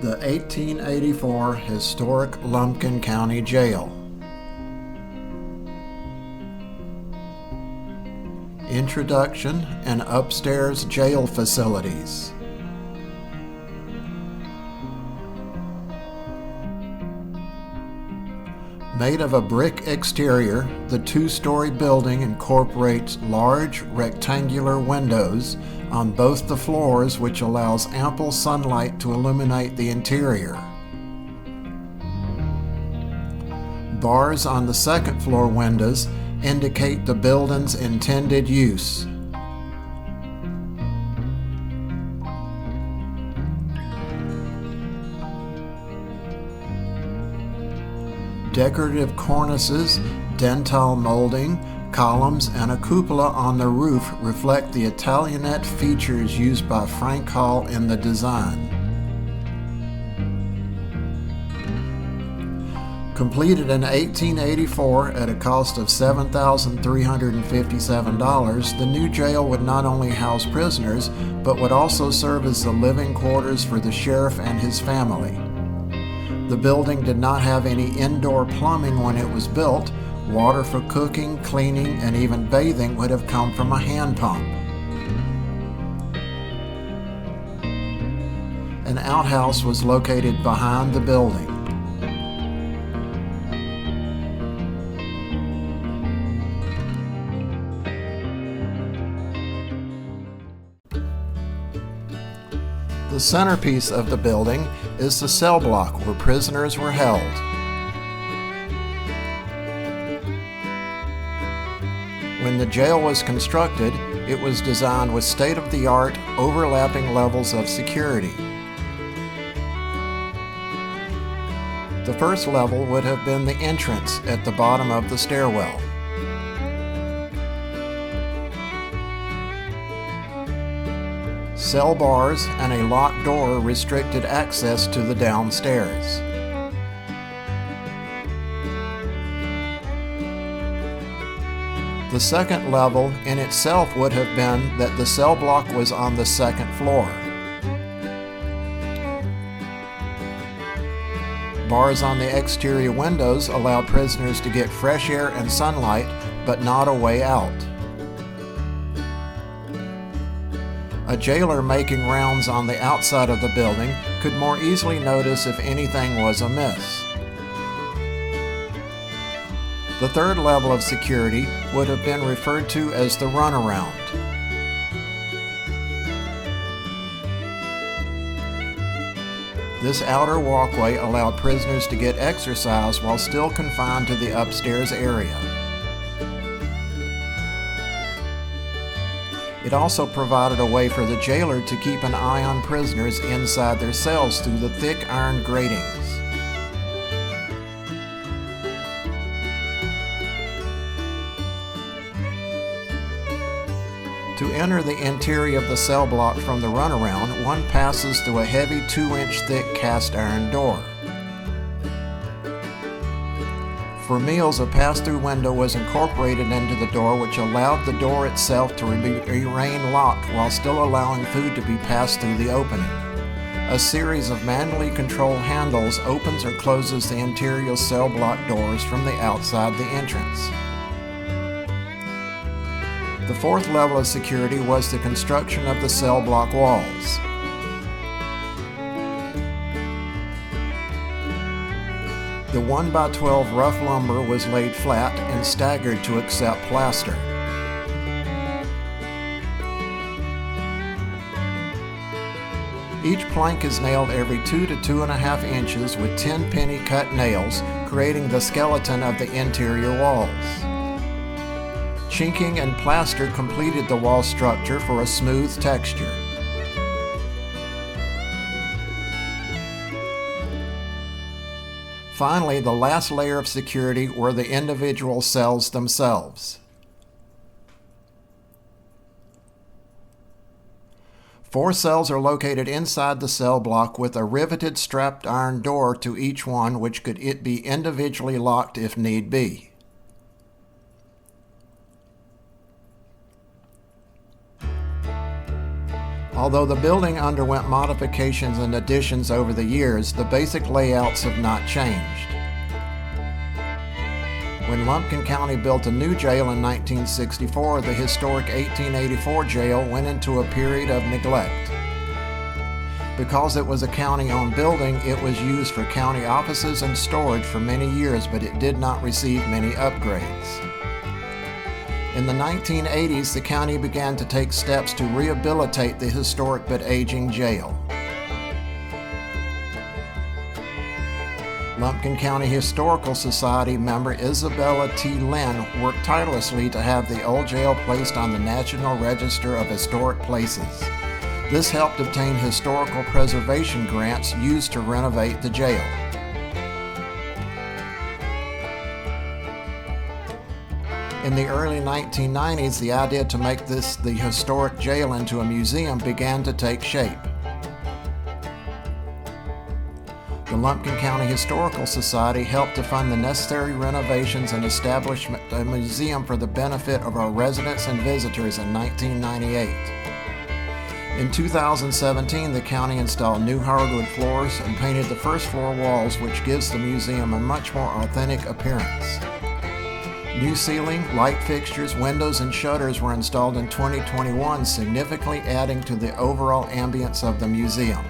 The 1884 Historic Lumpkin County Jail. Introduction and upstairs jail facilities. Made of a brick exterior, the two-story building incorporates large rectangular windows on both the floors, which allows ample sunlight to illuminate the interior. Bars on the second floor windows indicate the building's intended use. Decorative cornices, dentil molding, columns, and a cupola on the roof reflect the Italianate features used by Frank Hall in the design. Completed in 1884 at a cost of $7,357, the new jail would not only house prisoners, but would also serve as the living quarters for the sheriff and his family. The building did not have any indoor plumbing when it was built. Water for cooking, cleaning, and even bathing would have come from a hand pump. An outhouse was located behind the building. The centerpiece of the building is the cell block where prisoners were held. When the jail was constructed, it was designed with state-of-the-art, overlapping levels of security. The first level would have been the entrance at the bottom of the stairwell. Cell bars and a locked door restricted access to the downstairs. The second level in itself would have been that the cell block was on the second floor. Bars on the exterior windows allowed prisoners to get fresh air and sunlight, but not a way out. A jailer making rounds on the outside of the building could more easily notice if anything was amiss. The third level of security would have been referred to as the runaround. This outer walkway allowed prisoners to get exercise while still confined to the upstairs area. It also provided a way for the jailer to keep an eye on prisoners inside their cells through the thick iron gratings. To enter the interior of the cell block from the runaround, one passes through a heavy 2-inch thick cast iron door. For meals, a pass-through window was incorporated into the door, which allowed the door itself to remain locked while still allowing food to be passed through the opening. A series of manually controlled handles opens or closes the interior cell block doors from the outside the entrance. The fourth level of security was the construction of the cell block walls. The 1x12 rough lumber was laid flat and staggered to accept plaster. Each plank is nailed every 2 to 2.5 inches with 10 penny cut nails, creating the skeleton of the interior walls. Chinking and plaster completed the wall structure for a smooth texture. Finally, the last layer of security were the individual cells themselves. 4 cells are located inside the cell block with a riveted strapped iron door to each one, which could be individually locked if need be. Although the building underwent modifications and additions over the years, the basic layouts have not changed. When Lumpkin County built a new jail in 1964, the historic 1884 jail went into a period of neglect. Because it was a county-owned building, it was used for county offices and storage for many years, but it did not receive many upgrades. In the 1980s, the county began to take steps to rehabilitate the historic but aging jail. Lumpkin County Historical Society member Isabella T. Lynn worked tirelessly to have the old jail placed on the National Register of Historic Places. This helped obtain historical preservation grants used to renovate the jail. In the early 1990s, the idea to make the historic jail into a museum began to take shape. The Lumpkin County Historical Society helped to fund the necessary renovations and establish a museum for the benefit of our residents and visitors in 1998. In 2017, the county installed new hardwood floors and painted the first floor walls, which gives the museum a much more authentic appearance. New ceiling, light fixtures, windows, and shutters were installed in 2021, significantly adding to the overall ambience of the museum.